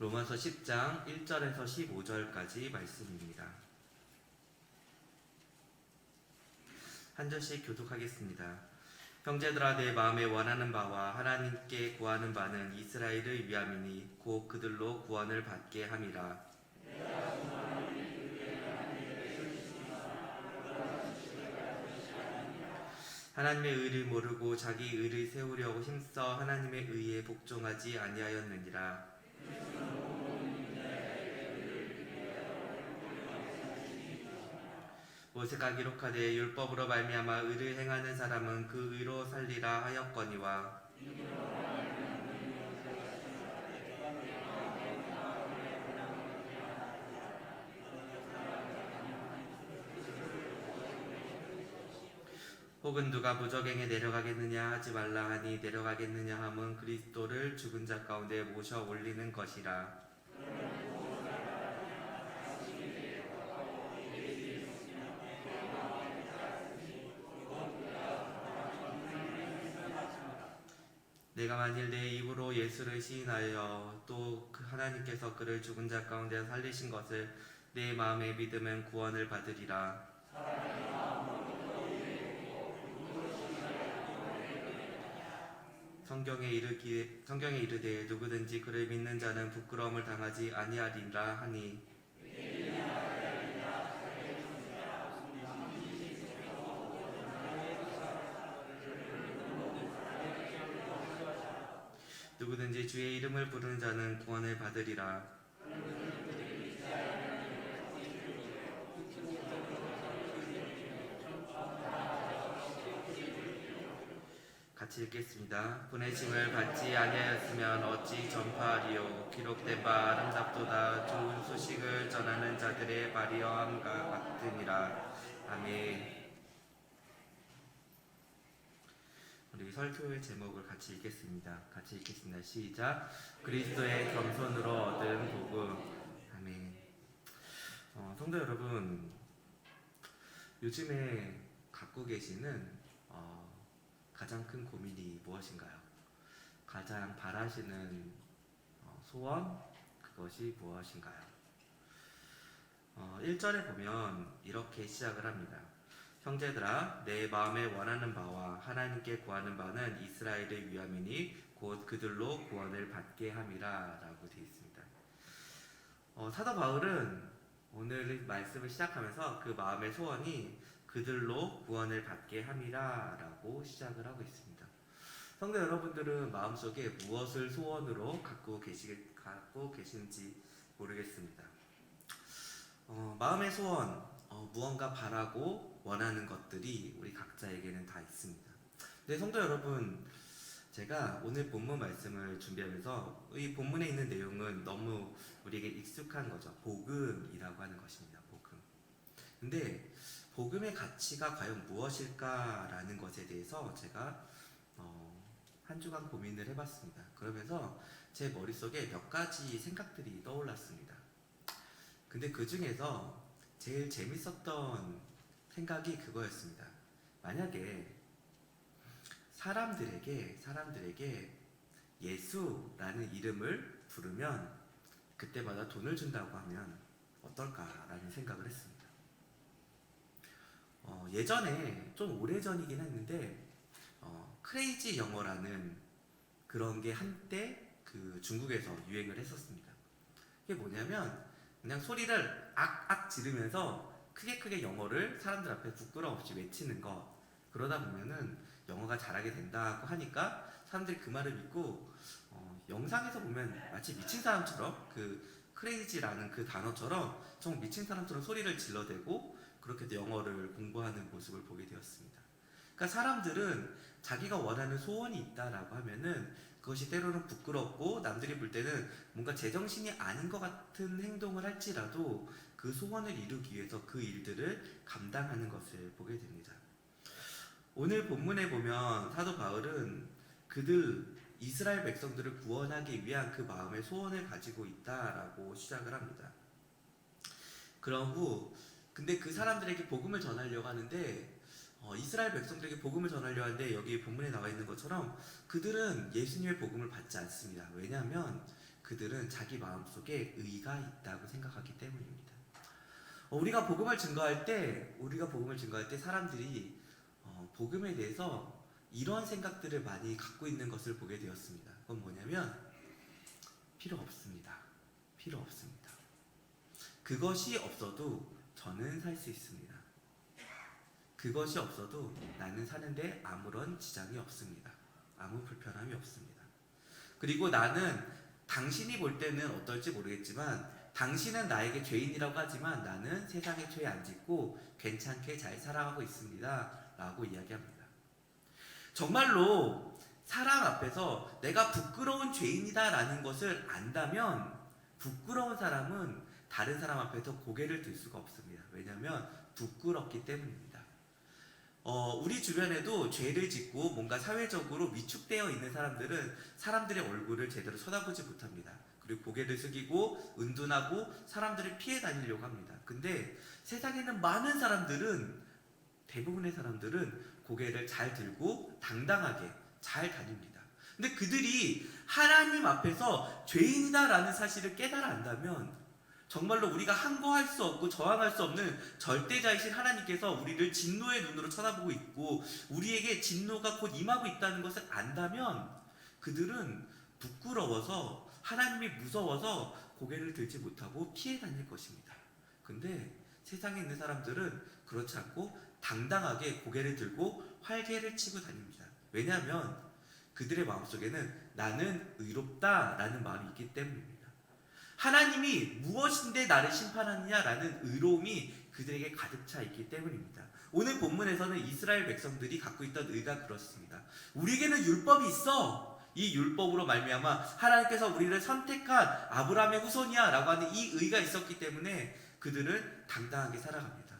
로마서 10장 1절에서 15절까지 말씀입니다. 한 절씩 교독하겠습니다. 형제들아, 내 마음에 원하는 바와 하나님께 구하는 바는 이스라엘의 위함이니 곧 그들로 구원을 받게 함이라. 하나님의 의를 모르고 자기 의를 세우려고 힘써 하나님의 의에 복종하지 아니하였느니라. 모세가 기록하되 율법으로 말미암아 의를 행하는 사람은 그 의로 살리라 하였거니와, 혹은 누가 무적행에 내려가겠느냐 하지 말라 하니 내려가겠느냐 함은 그리스도를 죽은 자 가운데 모셔 올리는 것이라. 내가 만일 내 입으로 예수를 시인하여 또 하나님께서 그를 죽은 자 가운데 살리신 것을 내 마음에 믿으면 구원을 받으리라. 성경에 이르되 누구든지 그를 믿는 자는 부끄러움을 당하지 아니하리라 하니, 누구든지 주의 이름을 부르는 자는 구원을 받으리라. 같이 읽겠습니다. 보내심을 받지 아니하였으면 어찌 전파하리요. 기록된 바 아름답도다. 좋은 소식을 전하는 자들의 발휘함과 같으니라. 아멘. 우리 설교의 제목을 같이 읽겠습니다. 같이 읽겠습니다. 시작. 그리스도의 겸손으로 얻은 복음. 아멘. 성도 여러분, 요즘에 갖고 계시는 가장 큰 고민이 무엇인가요? 가장 바라시는 소원, 그것이 무엇인가요? 1절에 보면 이렇게 시작을 합니다. 형제들아, 내 마음에 원하는 바와 하나님께 구하는 바는 이스라엘의 위함이니 곧 그들로 구원을 받게 함이라 라고 되어 있습니다. 사도 바울은 오늘 말씀을 시작하면서 그 마음의 소원이 그들로 구원을 받게 함이라 라고 시작을 하고 있습니다. 성도 여러분들은 마음속에 무엇을 소원으로 갖고 계신지 모르겠습니다. 마음의 소원, 무언가 바라고 원하는 것들이 우리 각자에게는 다 있습니다. 네, 성도 여러분, 제가 오늘 본문 말씀을 준비하면서 이 본문에 있는 내용은 너무 우리에게 익숙한 거죠. 복음이라고 하는 것입니다. 복음. 근데 복음의 가치가 과연 무엇일까라는 것에 대해서 제가 한 주간 고민을 해봤습니다. 그러면서 제 머릿속에 몇 가지 생각들이 떠올랐습니다. 근데 그 중에서 제일 재밌었던 생각이 그거였습니다. 만약에 사람들에게 예수라는 이름을 부르면 그때마다 돈을 준다고 하면 어떨까라는 생각을 했습니다. 예전에 좀 오래전이긴 했는데 크레이지 영어라는 그런 게 한때 그 중국에서 유행을 했었습니다. 이게 뭐냐면 그냥 소리를 악악 지르면서 크게 영어를 사람들 앞에 부끄러움 없이 외치는 거. 그러다 보면은 영어가 잘하게 된다고 하니까 사람들이 그 말을 믿고 영상에서 보면 마치 미친 사람처럼 그 크레이지라는 그 단어처럼 정말 미친 사람처럼 소리를 질러대고 그렇게 영어를 공부하는 모습을 보게 되었습니다. 그러니까 사람들은 자기가 원하는 소원이 있다라고 하면은 그것이 때로는 부끄럽고 남들이 볼 때는 뭔가 제정신이 아닌 것 같은 행동을 할지라도 그 소원을 이루기 위해서 그 일들을 감당하는 것을 보게 됩니다. 오늘 본문에 보면 사도 바울은 이스라엘 백성들을 구원하기 위한 그 마음의 소원을 가지고 있다라고 시작을 합니다. 그런 후 근데 그 사람들에게 복음을 전하려고 하는데 이스라엘 백성들에게 복음을 전하려고 하는데 여기 본문에 나와 있는 것처럼 그들은 예수님의 복음을 받지 않습니다. 왜냐하면 그들은 자기 마음속에 의가 있다고 생각하기 때문입니다. 우리가 복음을 증거할 때 사람들이 복음에 대해서 이런 생각들을 많이 갖고 있는 것을 보게 되었습니다. 그건 뭐냐면 필요 없습니다. 필요 없습니다. 그것이 없어도 저는 살 수 있습니다. 그것이 없어도 나는 사는데 아무런 지장이 없습니다. 아무 불편함이 없습니다. 그리고 나는 당신이 볼 때는 어떨지 모르겠지만 당신은 나에게 죄인이라고 하지만 나는 세상에 죄 안 짓고 괜찮게 잘 살아가고 있습니다. 라고 이야기합니다. 정말로 사람 앞에서 내가 부끄러운 죄인이다 라는 것을 안다면 부끄러운 사람은 다른 사람 앞에서 고개를 들 수가 없습니다. 왜냐하면 부끄럽기 때문입니다. 우리 주변에도 죄를 짓고 뭔가 사회적으로 위축되어 있는 사람들은 사람들의 얼굴을 제대로 쳐다보지 못합니다. 그리고 고개를 숙이고 은둔하고 사람들을 피해 다니려고 합니다. 근데 세상에는 많은 사람들은, 대부분의 사람들은 고개를 잘 들고 당당하게 잘 다닙니다. 근데 그들이 하나님 앞에서 죄인이다라는 사실을 깨달아 안다면 정말로 우리가 항거할 수 없고 저항할 수 없는 절대자이신 하나님께서 우리를 진노의 눈으로 쳐다보고 있고 우리에게 진노가 곧 임하고 있다는 것을 안다면 그들은 부끄러워서 하나님이 무서워서 고개를 들지 못하고 피해 다닐 것입니다. 근데 세상에 있는 사람들은 그렇지 않고 당당하게 고개를 들고 활개를 치고 다닙니다. 왜냐하면 그들의 마음속에는 나는 의롭다라는 마음이 있기 때문입니다. 하나님이 무엇인데 나를 심판하느냐라는 의로움이 그들에게 가득 차 있기 때문입니다. 오늘 본문에서는 이스라엘 백성들이 갖고 있던 의가 그렇습니다. 우리에게는 율법이 있어. 이 율법으로 말미암아 하나님께서 우리를 선택한 아브라함의 후손이야 라고 하는 이 의가 있었기 때문에 그들은 당당하게 살아갑니다.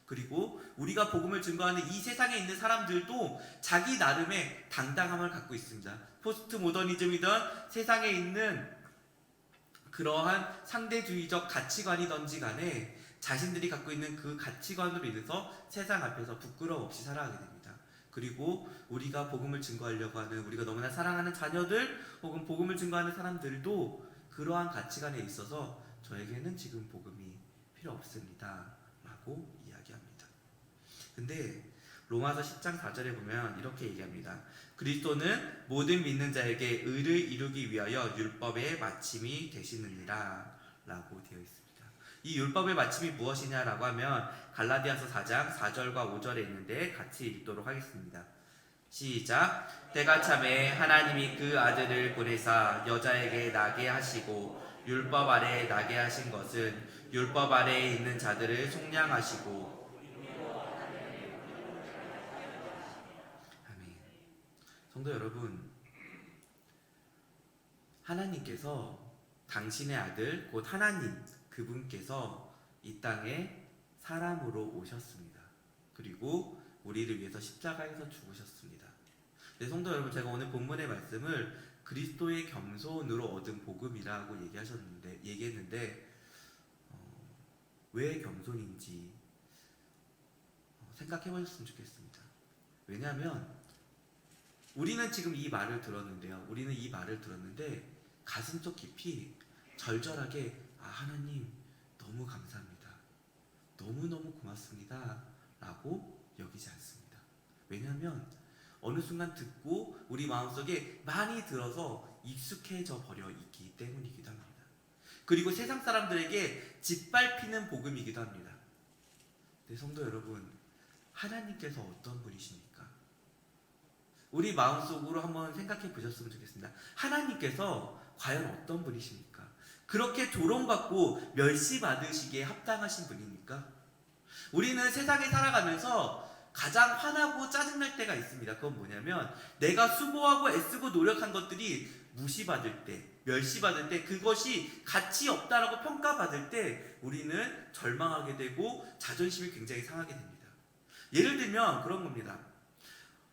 그리고 우리가 복음을 증거하는 이 세상에 있는 사람들도 자기 나름의 당당함을 갖고 있습니다. 포스트 모더니즘이든 세상에 있는 그러한 상대주의적 가치관이든지 간에 자신들이 갖고 있는 그 가치관으로 인해서 세상 앞에서 부끄러움 없이 살아가게 됩니다. 그리고 우리가 복음을 증거하려고 하는, 우리가 너무나 사랑하는 자녀들 혹은 복음을 증거하는 사람들도 그러한 가치관에 있어서 저에게는 지금 복음이 필요 없습니다 라고 이야기합니다. 근데 로마서 10장 4절에 보면 이렇게 얘기합니다. 그리스도는 모든 믿는 자에게 의를 이루기 위하여 율법의 마침이 되시느니라 라고 되어 있습니다. 이 율법의 마침이 무엇이냐라고 하면 갈라디아서 4장 4절과 5절에 있는데 같이 읽도록 하겠습니다. 시작. 때가 참에 하나님이 그 아들을 보내사 여자에게 나게 하시고 율법 아래 나게 하신 것은 율법 아래에 있는 자들을 속량하시고. 성도 여러분, 하나님께서 당신의 아들 곧 하나님 그분께서 이 땅에 사람으로 오셨습니다. 그리고 우리를 위해서 십자가에서 죽으셨습니다. 네, 성도 여러분, 제가 오늘 본문의 말씀을 그리스도의 겸손으로 얻은 복음이라고 얘기했는데 왜 겸손인지 생각해 보셨으면 좋겠습니다. 왜냐하면 우리는 지금 이 말을 들었는데요. 우리는 이 말을 들었는데 가슴속 깊이 절절하게 하나님 너무 감사합니다. 너무너무 고맙습니다. 라고 여기지 않습니다. 왜냐하면 어느 순간 듣고 우리 마음속에 많이 들어서 익숙해져 버려 있기 때문이기도 합니다. 그리고 세상 사람들에게 짓밟히는 복음이기도 합니다. 네, 성도 여러분, 하나님께서 어떤 분이십니까? 우리 마음속으로 한번 생각해 보셨으면 좋겠습니다. 하나님께서 과연 어떤 분이십니까? 그렇게 조롱받고 멸시받으시기에 합당하신 분입니까? 우리는 세상에 살아가면서 가장 화나고 짜증날 때가 있습니다. 그건 뭐냐면 내가 수고하고 애쓰고 노력한 것들이 무시받을 때, 멸시받을 때, 그것이 가치 없다라고 평가받을 때 우리는 절망하게 되고 자존심이 굉장히 상하게 됩니다. 예를 들면 그런 겁니다.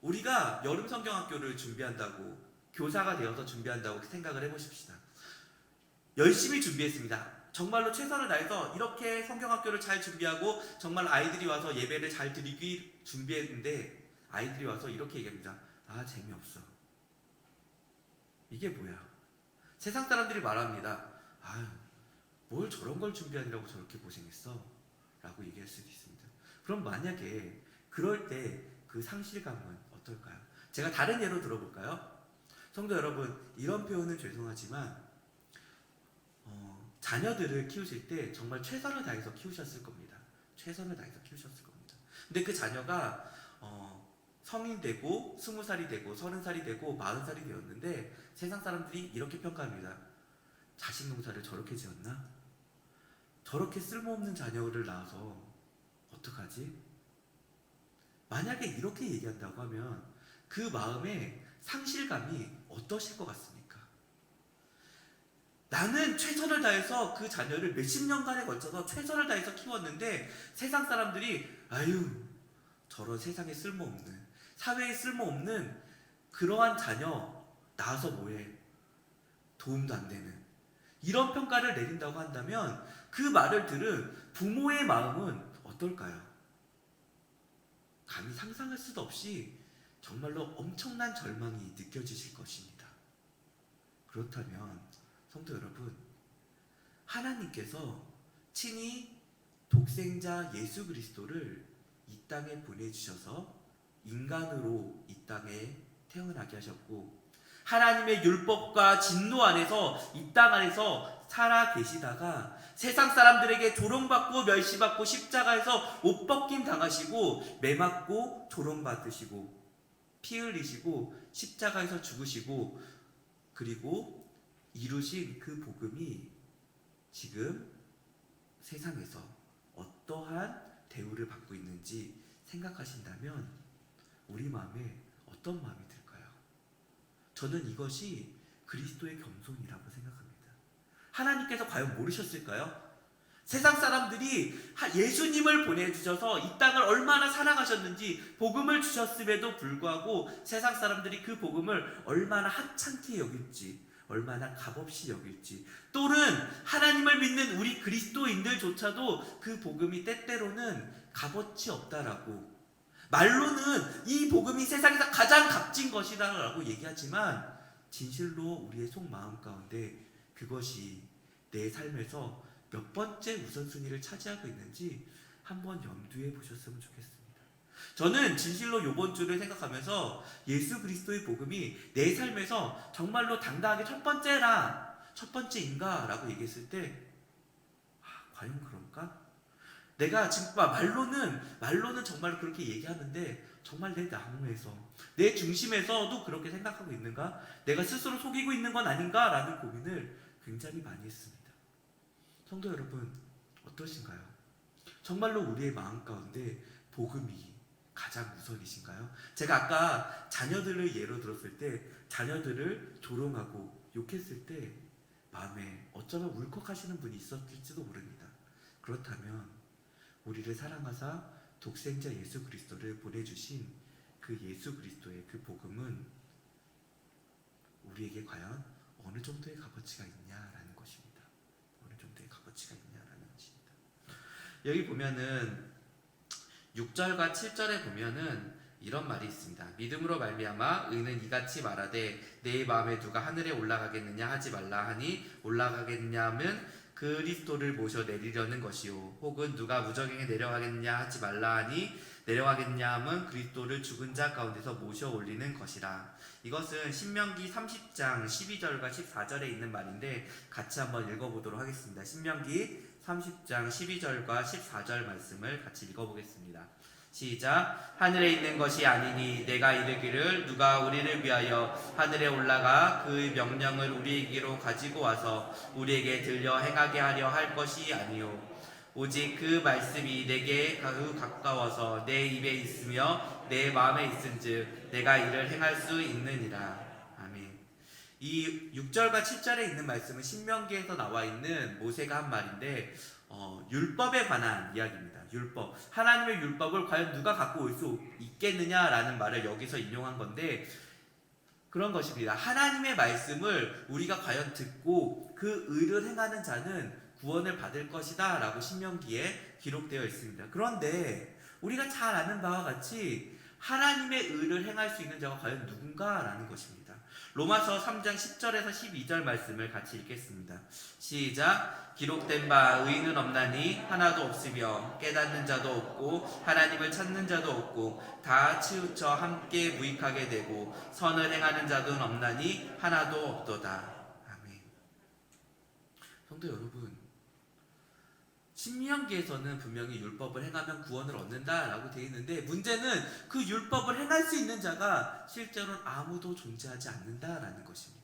우리가 여름 성경학교를 준비한다고, 교사가 되어서 준비한다고 생각을 해보십시다. 열심히 준비했습니다. 정말로 최선을 다해서 이렇게 성경학교를 잘 준비하고 정말 아이들이 와서 예배를 잘 드리기 준비했는데 아이들이 와서 이렇게 얘기합니다. 재미없어. 이게 뭐야? 세상 사람들이 말합니다. 아유, 뭘 저런 걸 준비하느라고 저렇게 고생했어? 라고 얘기할 수도 있습니다. 그럼 만약에 그럴 때 그 상실감은 어떨까요? 제가 다른 예로 들어볼까요? 성도 여러분, 이런 표현은 죄송하지만 자녀들을 키우실 때 정말 최선을 다해서 키우셨을 겁니다. 최선을 다해서 키우셨을 겁니다. 근데 그 자녀가 성인 되고 20살이 되고 30살이 되고 40살이 되었는데 세상 사람들이 이렇게 평가합니다. 자식 농사를 저렇게 지었나? 저렇게 쓸모없는 자녀를 낳아서 어떡하지? 만약에 이렇게 얘기한다고 하면 그 마음에 상실감이 어떠실 것 같습니까? 나는 최선을 다해서 그 자녀를 몇십 년간에 걸쳐서 최선을 다해서 키웠는데 세상 사람들이 아유, 저런 세상에 쓸모없는, 사회에 쓸모없는 그러한 자녀 낳아서 뭐해? 도움도 안 되는 이런 평가를 내린다고 한다면 그 말을 들은 부모의 마음은 어떨까요? 감히 상상할 수도 없이 정말로 엄청난 절망이 느껴지실 것입니다. 그렇다면 성도 여러분, 하나님께서 친히 독생자 예수 그리스도를 이 땅에 보내주셔서 인간으로 이 땅에 태어나게 하셨고 하나님의 율법과 진노 안에서 이 땅 안에서 살아 계시다가 세상 사람들에게 조롱받고 멸시받고 십자가에서 옷 벗김 당하시고 매 맞고 조롱받으시고 피 흘리시고 십자가에서 죽으시고 그리고 이루신 그 복음이 지금 세상에서 어떠한 대우를 받고 있는지 생각하신다면 우리 마음에 어떤 마음이 들까요? 저는 이것이 그리스도의 겸손이라고 생각합니다. 하나님께서 과연 모르셨을까요? 세상 사람들이 예수님을 보내주셔서 이 땅을 얼마나 사랑하셨는지 복음을 주셨음에도 불구하고 세상 사람들이 그 복음을 얼마나 하찮게 여길지 얼마나 값없이 여길지 또는 하나님을 믿는 우리 그리스도인들조차도 그 복음이 때때로는 값어치 없다라고 말로는 이 복음이 세상에서 가장 값진 것이다 라고 얘기하지만 진실로 우리의 속마음 가운데 그것이 내 삶에서 몇 번째 우선순위를 차지하고 있는지 한번 염두에 보셨으면 좋겠습니다. 저는 진실로 이번 주를 생각하면서 예수 그리스도의 복음이 내 삶에서 정말로 당당하게 첫 번째인가 라고 얘기했을 때 과연 그럴까? 내가 지금 말로는 정말 그렇게 얘기하는데 정말 내 나무에서 내 중심에서도 그렇게 생각하고 있는가? 내가 스스로 속이고 있는 건 아닌가? 라는 고민을 굉장히 많이 했습니다. 성도 여러분 어떠신가요? 정말로 우리의 마음 가운데 복음이 가장 우선이신가요? 제가 아까 자녀들을 예로 들었을 때 자녀들을 조롱하고 욕했을 때 마음에 어쩌면 울컥하시는 분이 있었을지도 모릅니다. 그렇다면 우리를 사랑하사 독생자 예수 그리스도를 보내주신 그 예수 그리스도의 그 복음은 우리에게 과연 어느 정도의 값어치가 있냐라는 것입니다. 어느 정도의 값어치가 있냐라는 것입니다. 여기 보면은 6절과 7절에 보면은 이런 말이 있습니다. 믿음으로 말미암아 의는 이같이 말하되 내 마음에 누가 하늘에 올라가겠느냐 하지 말라 하니 올라가겠냐면 그리스도를 모셔 내리려는 것이요 혹은 누가 무저갱에 내려가겠느냐 하지 말라 하니 내려가겠냐면 그리스도를 죽은 자 가운데서 모셔 올리는 것이라. 이것은 신명기 30장 12절과 14절에 있는 말인데 같이 한번 읽어보도록 하겠습니다. 신명기 30장 12절과 14절 말씀을 같이 읽어보겠습니다. 시작. 하늘에 있는 것이 아니니 내가 이르기를 누가 우리를 위하여 하늘에 올라가 그 명령을 우리에게로 가지고 와서 우리에게 들려 행하게 하려 할 것이 아니요 오직 그 말씀이 내게 가까워서 내 입에 있으며 내 마음에 있은즉 내가 이를 행할 수 있느니라. 아멘. 이 6절과 7절에 있는 말씀은 신명기에서 나와 있는 모세가 한 말인데 율법에 관한 이야기입니다. 율법, 하나님의 율법을 과연 누가 갖고 올 수 있겠느냐라는 말을 여기서 인용한 건데 그런 것입니다. 하나님의 말씀을 우리가 과연 듣고 그 의를 행하는 자는 구원을 받을 것이다 라고 신명기에 기록되어 있습니다. 그런데 우리가 잘 아는 바와 같이 하나님의 의를 행할 수 있는 자가 과연 누군가 라는 것입니다. 로마서 3장 10절에서 12절 말씀을 같이 읽겠습니다. 시작. 기록된 바 의인은 없나니 하나도 없으며 깨닫는 자도 없고 하나님을 찾는 자도 없고 다 치우쳐 함께 무익하게 되고 선을 행하는 자도 없나니 하나도 없도다. 아멘. 성도 여러분, 신명기에서는 분명히 율법을 행하면 구원을 얻는다라고 되어 있는데, 문제는 그 율법을 행할 수 있는 자가 실제로는 아무도 존재하지 않는다라는 것입니다.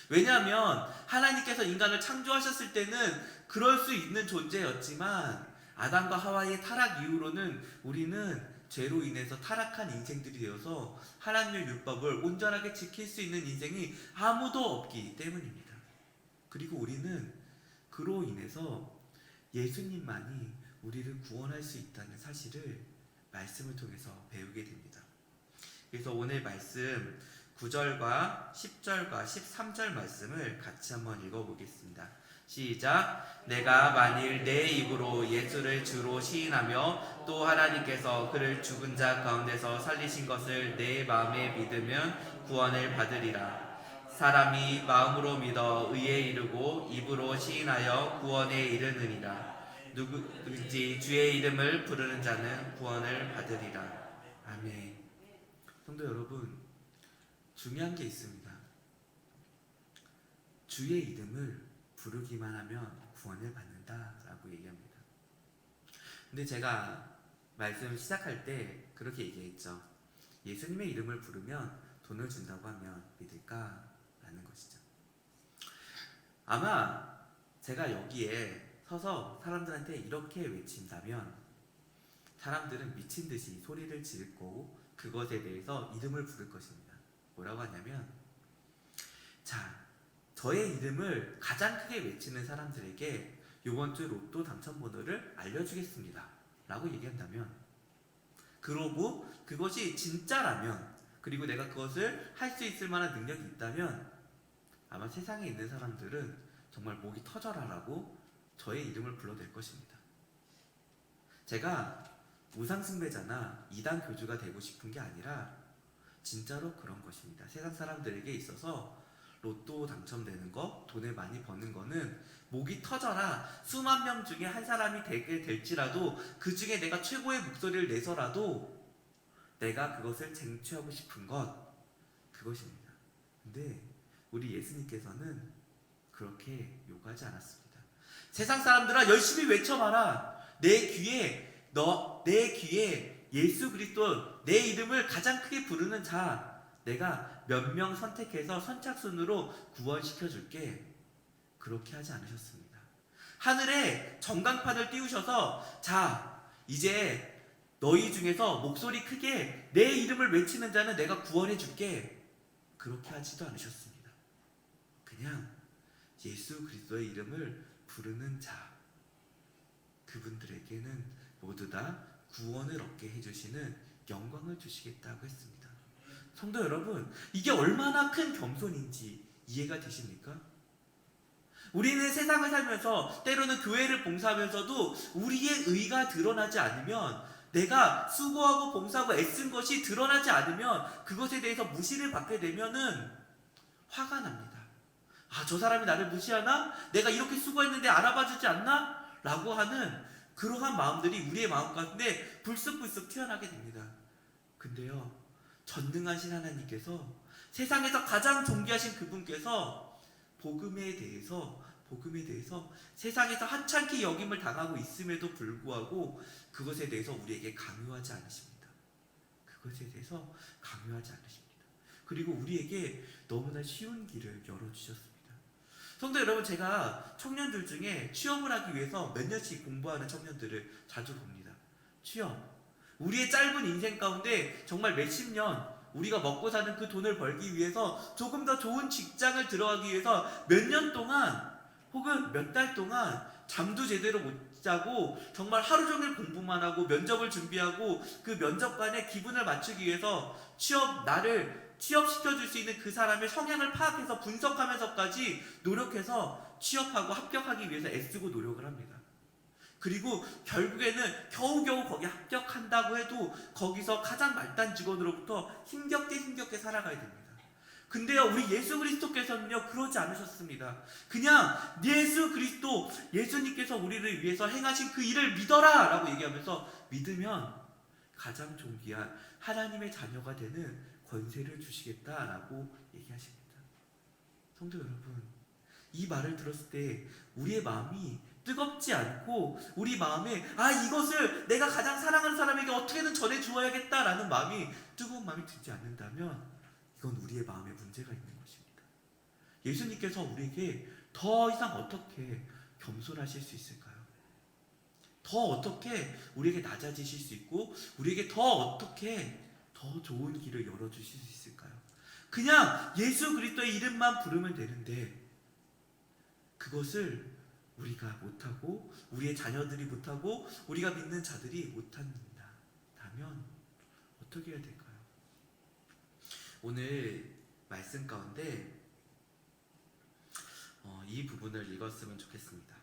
왜냐하면 하나님께서 인간을 창조하셨을 때는 그럴 수 있는 존재였지만 아담과 하와의 타락 이후로는 우리는 죄로 인해서 타락한 인생들이 되어서 하나님의 율법을 온전하게 지킬 수 있는 인생이 아무도 없기 때문입니다. 그리고 우리는 그로 인해서 예수님만이 우리를 구원할 수 있다는 사실을 말씀을 통해서 배우게 됩니다. 그래서 오늘 말씀 9절과 10절과 13절 말씀을 같이 한번 읽어보겠습니다. 시작. 내가 만일 내 입으로 예수를 주로 시인하며 또 하나님께서 그를 죽은 자 가운데서 살리신 것을 내 마음에 믿으면 구원을 받으리라. 사람이 마음으로 믿어 의에 이르고 입으로 시인하여 구원에 이르느니라. 누구든지 주의 이름을 부르는 자는 구원을 받으리라. 아멘. 성도 여러분, 중요한 게 있습니다. 주의 이름을 부르기만 하면 구원을 받는다라고 얘기합니다. 근데 제가 말씀 시작할 때 그렇게 얘기했죠. 예수님의 이름을 부르면 돈을 준다고 하면 믿을까? 라는 것이죠. 아마 제가 여기에 서서 사람들한테 이렇게 외친다면 사람들은 미친 듯이 소리를 지르고 그것에 대해서 이름을 부를 것입니다. 뭐라고 하냐면, 자, 저의 이름을 가장 크게 외치는 사람들에게 이번 주 로또 당첨번호를 알려주겠습니다 라고 얘기한다면, 그러고 그것이 진짜라면, 그리고 내가 그것을 할 수 있을 만한 능력이 있다면 아마 세상에 있는 사람들은 정말 목이 터져라라고 저의 이름을 불러댈 것입니다. 제가 우상숭배자나 이단 교주가 되고 싶은 게 아니라 진짜로 그런 것입니다. 세상 사람들에게 있어서 로또 당첨되는 거, 돈을 많이 버는 거는 목이 터져라, 수만 명 중에 한 사람이 되게 될지라도 그 중에 내가 최고의 목소리를 내서라도 내가 그것을 쟁취하고 싶은 것, 그것입니다. 근데 우리 예수님께서는 그렇게 요구하지 않았습니다. 세상 사람들아 열심히 외쳐봐라. 내 귀에 예수 그리스도 내 이름을 가장 크게 부르는 자 내가 몇 명 선택해서 선착순으로 구원시켜줄게. 그렇게 하지 않으셨습니다. 하늘에 전광판을 띄우셔서 자 이제 너희 중에서 목소리 크게 내 이름을 외치는 자는 내가 구원해줄게. 그렇게 하지도 않으셨습니다. 그냥 예수 그리스도의 이름을 부르는 자, 그분들에게는 모두 다 구원을 얻게 해주시는 영광을 주시겠다고 했습니다. 성도 여러분, 이게 얼마나 큰 겸손인지 이해가 되십니까? 우리는 세상을 살면서 때로는 교회를 봉사하면서도 우리의 의가 드러나지 않으면, 내가 수고하고 봉사하고 애쓴 것이 드러나지 않으면 그것에 대해서 무시를 받게 되면은 화가 납니다. 아, 저 사람이 나를 무시하나? 내가 이렇게 수고했는데 알아봐주지 않나? 라고 하는 그러한 마음들이 우리의 마음 가운데 불쑥불쑥 튀어나게 됩니다. 근데요, 전능하신 하나님께서, 세상에서 가장 존귀하신 그분께서 복음에 대해서 세상에서 하찮게 여김을 당하고 있음에도 불구하고 그것에 대해서 우리에게 강요하지 않으십니다. 그것에 대해서 강요하지 않으십니다. 그리고 우리에게 너무나 쉬운 길을 열어주셨습니다. 성도 여러분, 제가 청년들 중에 취업을 하기 위해서 몇 년씩 공부하는 청년들을 자주 봅니다. 취업, 우리의 짧은 인생 가운데 정말 몇십 년 우리가 먹고 사는 그 돈을 벌기 위해서 조금 더 좋은 직장을 들어가기 위해서 몇 년 동안 혹은 몇 달 동안 잠도 제대로 못 자고 정말 하루 종일 공부만 하고 면접을 준비하고 그 면접관의 기분을 맞추기 위해서 나를 취업시켜줄 수 있는 그 사람의 성향을 파악해서 분석하면서까지 노력해서 취업하고 합격하기 위해서 애쓰고 노력을 합니다. 그리고 결국에는 겨우겨우 거기 합격한다고 해도 거기서 가장 말단 직원으로부터 힘겹게 살아가야 됩니다. 근데요, 우리 예수 그리스도께서는요, 그러지 않으셨습니다. 그냥 예수 그리스도, 예수님께서 우리를 위해서 행하신 그 일을 믿어라! 라고 얘기하면서 믿으면 가장 존귀한 하나님의 자녀가 되는 권세를 주시겠다라고 얘기하십니다. 성도 여러분, 이 말을 들었을 때 우리의 마음이 뜨겁지 않고 우리 마음에 이것을 내가 가장 사랑하는 사람에게 어떻게든 전해주어야겠다라는 마음이, 뜨거운 마음이 들지 않는다면 이건 우리의 마음에 문제가 있는 것입니다. 예수님께서 우리에게 더 이상 어떻게 겸손하실 수 있을까요? 더 어떻게 우리에게 낮아지실 수 있고 우리에게 더 어떻게 더 좋은 길을 열어주실 수 있을까요? 그냥 예수 그리스도의 이름만 부르면 되는데 그것을 우리가 못하고 우리의 자녀들이 못하고 우리가 믿는 자들이 못한다면 어떻게 해야 될까요? 오늘 말씀 가운데 이 부분을 읽었으면 좋겠습니다.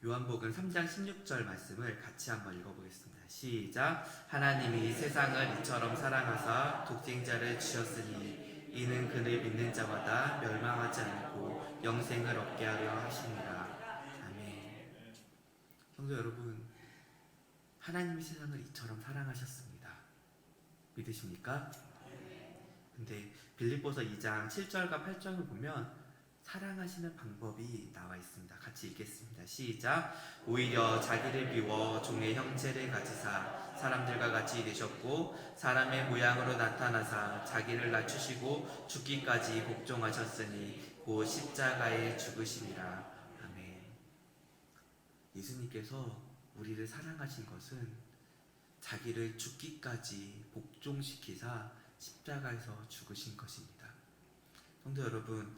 요한복음 3장 16절 말씀을 같이 한번 읽어보겠습니다. 시작. 하나님이 세상을 이처럼 사랑하사 독생자를 주셨으니 이는 그를 믿는 자마다 멸망하지 않고 영생을 얻게 하려 하심이라. 아멘. 성도 여러분, 하나님이 세상을 이처럼 사랑하셨습니다. 믿으십니까? 근데 빌립보서 2장 7절과 8절을 보면 사랑하시는 방법이 나와 있습니다. 같이 읽겠습니다. 시작. 오히려 자기를 비워 종의 형체를 가지사 사람들과 같이 되셨고 사람의 모양으로 나타나사 자기를 낮추시고 죽기까지 복종하셨으니 곧 십자가에 죽으심이라. 아멘. 예수님께서 우리를 사랑하신 것은 자기를 죽기까지 복종시키사 십자가에서 죽으신 것입니다. 성도 여러분,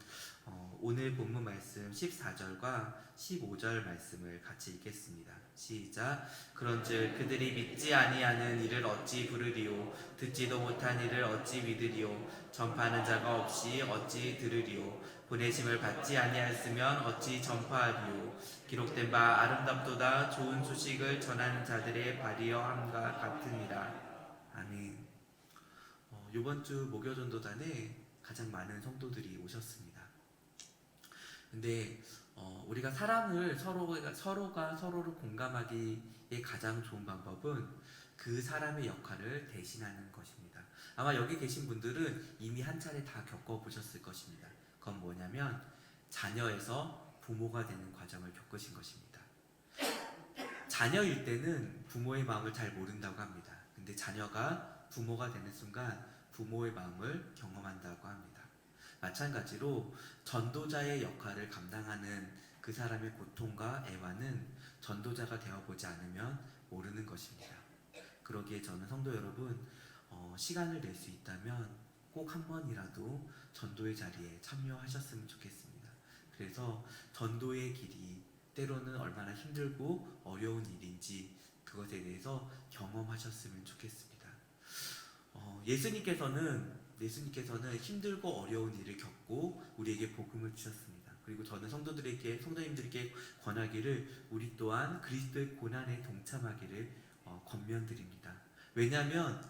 오늘 본문 말씀 14절과 15절 말씀을 같이 읽겠습니다. 시작. 그런즉 그들이 믿지 아니하는 이를 어찌 부르리요 듣지도 못한 이를 어찌 믿으리요 전파하는 자가 없이 어찌 들으리요 보내심을 받지 아니하였으면 어찌 전파하리요 기록된 바 아름답도다 좋은 소식을 전하는 자들의 발이여 함과 같으니라. 아멘. 이번 주 목요전도단에 가장 많은 성도들이 오셨습니다. 근데 우리가 사람을 서로가 서로를 공감하기에 가장 좋은 방법은 그 사람의 역할을 대신하는 것입니다. 아마 여기 계신 분들은 이미 한 차례 다 겪어보셨을 것입니다. 그건 뭐냐면 자녀에서 부모가 되는 과정을 겪으신 것입니다. 자녀일 때는 부모의 마음을 잘 모른다고 합니다. 근데 자녀가 부모가 되는 순간 부모의 마음을 경험한다고 합니다. 마찬가지로 전도자의 역할을 감당하는 그 사람의 고통과 애환은 전도자가 되어보지 않으면 모르는 것입니다. 그러기에 저는 성도 여러분, 시간을 낼 수 있다면 꼭 한 번이라도 전도의 자리에 참여하셨으면 좋겠습니다. 그래서 전도의 길이 때로는 얼마나 힘들고 어려운 일인지 그것에 대해서 경험하셨으면 좋겠습니다. 예수님께서는 힘들고 어려운 일을 겪고 우리에게 복음을 주셨습니다. 그리고 저는 성도님들에게 권하기를 우리 또한 그리스도의 고난에 동참하기를 권면드립니다. 왜냐하면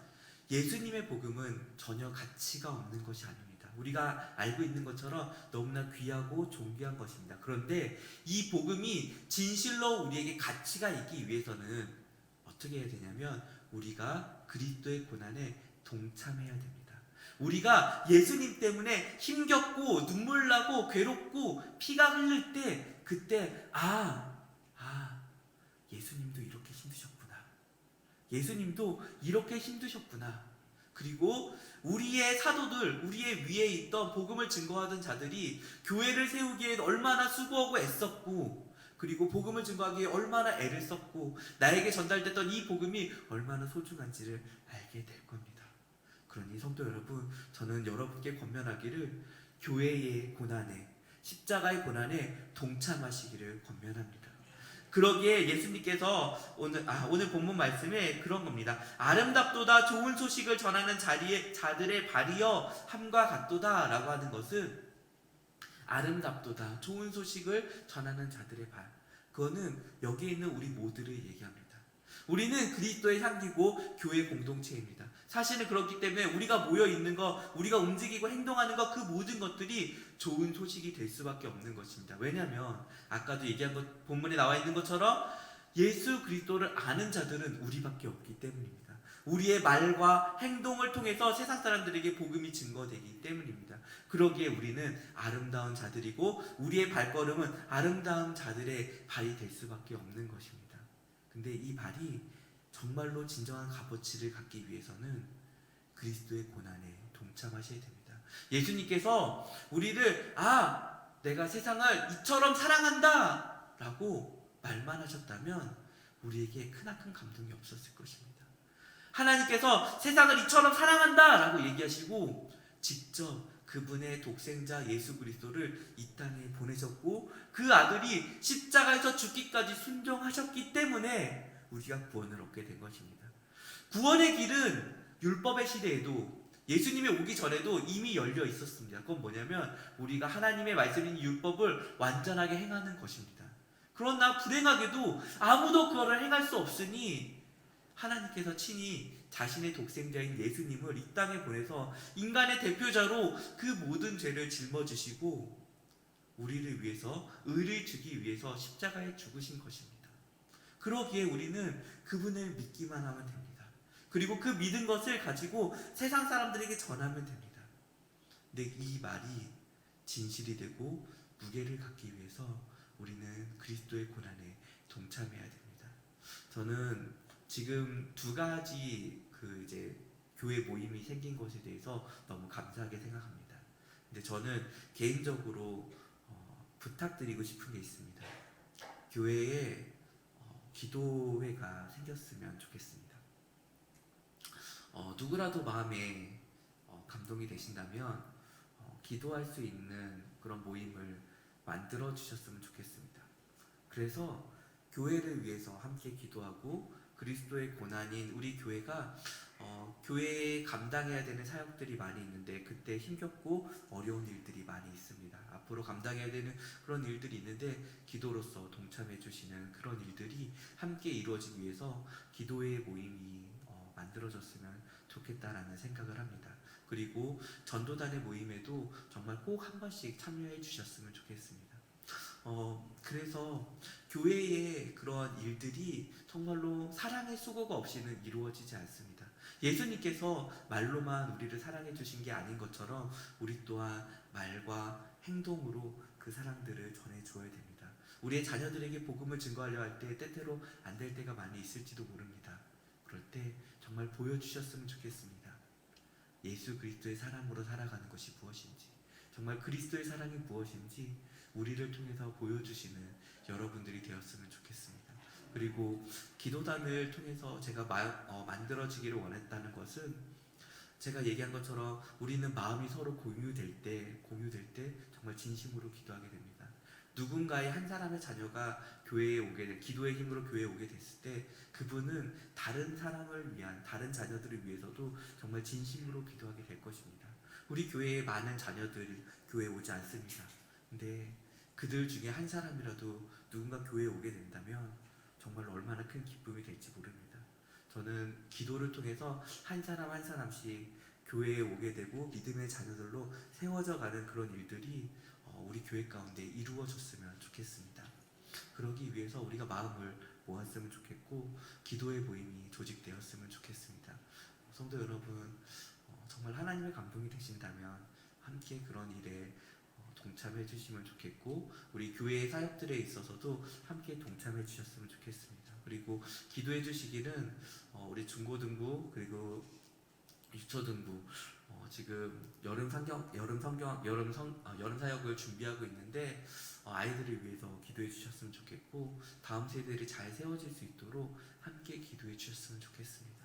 예수님의 복음은 전혀 가치가 없는 것이 아닙니다. 우리가 알고 있는 것처럼 너무나 귀하고 존귀한 것입니다. 그런데 이 복음이 진실로 우리에게 가치가 있기 위해서는 어떻게 해야 되냐면 우리가 그리스도의 고난에 동참해야 됩니다. 우리가 예수님 때문에 힘겹고 눈물 나고 괴롭고 피가 흘릴 때 그때 예수님도 이렇게 힘드셨구나. 예수님도 이렇게 힘드셨구나. 그리고 우리의 사도들, 우리의 위에 있던 복음을 증거하던 자들이 교회를 세우기에 얼마나 수고하고 애썼고 그리고 복음을 증거하기에 얼마나 애를 썼고 나에게 전달됐던 이 복음이 얼마나 소중한지를 알게 될 겁니다. 그러니 성도 여러분, 저는 여러분께 권면하기를 교회의 고난에, 십자가의 고난에 동참하시기를 권면합니다. 그러기에 예수님께서 오늘 본문 말씀에 그런 겁니다. 아름답도다 좋은 소식을 전하는 자들의 발이여 함과 같도다 라고 하는 것은 아름답도다 좋은 소식을 전하는 자들의 발, 그거는 여기에 있는 우리 모두를 얘기합니다. 우리는 그리스도의 향기고 교회 공동체입니다. 사실은 그렇기 때문에 우리가 모여 있는 것, 우리가 움직이고 행동하는 것, 그 모든 것들이 좋은 소식이 될 수밖에 없는 것입니다. 왜냐하면 아까도 얘기한 것, 본문에 나와 있는 것처럼 예수 그리스도를 아는 자들은 우리밖에 없기 때문입니다. 우리의 말과 행동을 통해서 세상 사람들에게 복음이 증거되기 때문입니다. 그러기에 우리는 아름다운 자들이고 우리의 발걸음은 아름다운 자들의 발이 될 수밖에 없는 것입니다. 근데 이 발이 정말로 진정한 값어치를 갖기 위해서는 그리스도의 고난에 동참하셔야 됩니다. 예수님께서 우리를 내가 세상을 이처럼 사랑한다 라고 말만 하셨다면 우리에게 크나큰 감동이 없었을 것입니다. 하나님께서 세상을 이처럼 사랑한다 라고 얘기하시고 직접 그분의 독생자 예수 그리스도를 이 땅에 보내셨고 그 아들이 십자가에서 죽기까지 순종하셨기 때문에 우리가 구원을 얻게 된 것입니다. 구원의 길은 율법의 시대에도 예수님이 오기 전에도 이미 열려 있었습니다. 그건 뭐냐면 우리가 하나님의 말씀인 율법을 완전하게 행하는 것입니다. 그러나 불행하게도 아무도 그거를 행할 수 없으니 하나님께서 친히 자신의 독생자인 예수님을 이 땅에 보내서 인간의 대표자로 그 모든 죄를 짊어지시고 우리를 위해서 의를 주기 위해서 십자가에 죽으신 것입니다. 그러기에 우리는 그분을 믿기만 하면 됩니다. 그리고 그 믿은 것을 가지고 세상 사람들에게 전하면 됩니다. 근데 이 말이 진실이 되고 무게를 갖기 위해서 우리는 그리스도의 고난에 동참해야 됩니다. 저는 지금 두 가지 교회 모임이 생긴 것에 대해서 너무 감사하게 생각합니다. 근데 저는 개인적으로 부탁드리고 싶은 게 있습니다. 교회에 기도회가 생겼으면 좋겠습니다. 누구라도 마음에 감동이 되신다면 기도할 수 있는 그런 모임을 만들어 주셨으면 좋겠습니다. 그래서 교회를 위해서 함께 기도하고 그리스도의 고난인 우리 교회가 교회에 감당해야 되는 사역들이 많이 있는데 그때 힘겹고 어려운 일들이 많이 있습니다. 앞으로 감당해야 되는 그런 일들이 있는데 기도로서 동참해 주시는 그런 일들이 함께 이루어지기 위해서 기도의 모임이 만들어졌으면 좋겠다라는 생각을 합니다. 그리고 전도단의 모임에도 정말 꼭 한 번씩 참여해 주셨으면 좋겠습니다. 그래서 교회의 그런 일들이 정말로 사랑의 수고가 없이는 이루어지지 않습니다. 예수님께서 말로만 우리를 사랑해 주신 게 아닌 것처럼 우리 또한 말과 행동으로 그 사랑들을 전해 주어야 됩니다. 우리의 자녀들에게 복음을 증거하려 할 때 때때로 안 될 때가 많이 있을지도 모릅니다. 그럴 때 정말 보여주셨으면 좋겠습니다. 예수 그리스도의 사랑으로 살아가는 것이 무엇인지, 정말 그리스도의 사랑이 무엇인지 우리를 통해서 보여주시는 여러분들이 되었으면 좋겠습니다. 그리고 기도단을 통해서 제가 만들어지기를 원했다는 것은 제가 얘기한 것처럼 우리는 마음이 서로 공유될 때 정말 진심으로 기도하게 됩니다. 누군가의 한 사람의 자녀가 교회에 오게 기도의 힘으로 교회에 오게 됐을 때 그분은 다른 사람을 위한 다른 자녀들을 위해서도 정말 진심으로 기도하게 될 것입니다. 우리 교회에 많은 자녀들이 교회에 오지 않습니다. 근데 그들 중에 한 사람이라도 누군가 교회에 오게 된다면 정말 얼마나 큰 기쁨이 될지 모릅니다. 저는 기도를 통해서 한 사람 한 사람씩 교회에 오게 되고 믿음의 자녀들로 세워져 가는 그런 일들이 우리 교회 가운데 이루어졌으면 좋겠습니다. 그러기 위해서 우리가 마음을 모았으면 좋겠고 기도의 모임이 조직되었으면 좋겠습니다. 성도 여러분, 정말 하나님의 감동이 되신다면 함께 그런 일에 동참해 주시면 좋겠고 우리 교회의 사역들에 있어서도 함께 동참해 주셨으면 좋겠습니다. 그리고 기도해 주시기는 우리 중고등부 그리고 유초등부 지금 여름 사역을 준비하고 있는데 아이들을 위해서 기도해 주셨으면 좋겠고 다음 세대들이 잘 세워질 수 있도록 함께 기도해 주셨으면 좋겠습니다.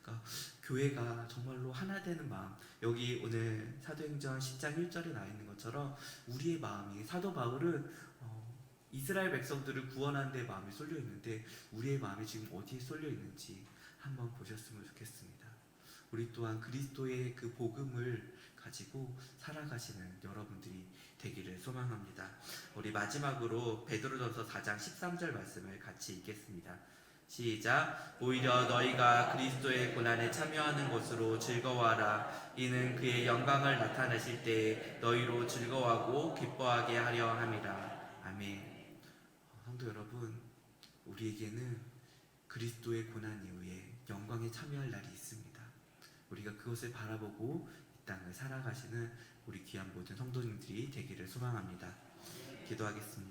그러니까 교회가 정말로 하나 되는 마음, 여기 오늘 사도행전 10장 1절에 나와 있는 것처럼 우리의 마음이, 사도 바울은 이스라엘 백성들을 구원하는 데 마음이 쏠려 있는데 우리의 마음이 지금 어디에 쏠려 있는지 한번 보셨으면 좋겠습니다. 우리 또한 그리스도의 그 복음을 가지고 살아가시는 여러분들이 되기를 소망합니다. 우리 마지막으로 베드로전서 4장 13절 말씀을 같이 읽겠습니다. 시작. 오히려 너희가 그리스도의 고난에 참여하는 것으로 즐거워하라. 이는 그의 영광을 나타내실 때에 너희로 즐거워하고 기뻐하게 하려 함이라. 아멘. 성도 여러분, 우리에게는 그리스도의 고난 이후에 영광에 참여할 날이 있습니다. 우리가 그것을 바라보고 이 땅을 살아가시는 우리 귀한 모든 성도님들이 되기를 소망합니다. 기도하겠습니다.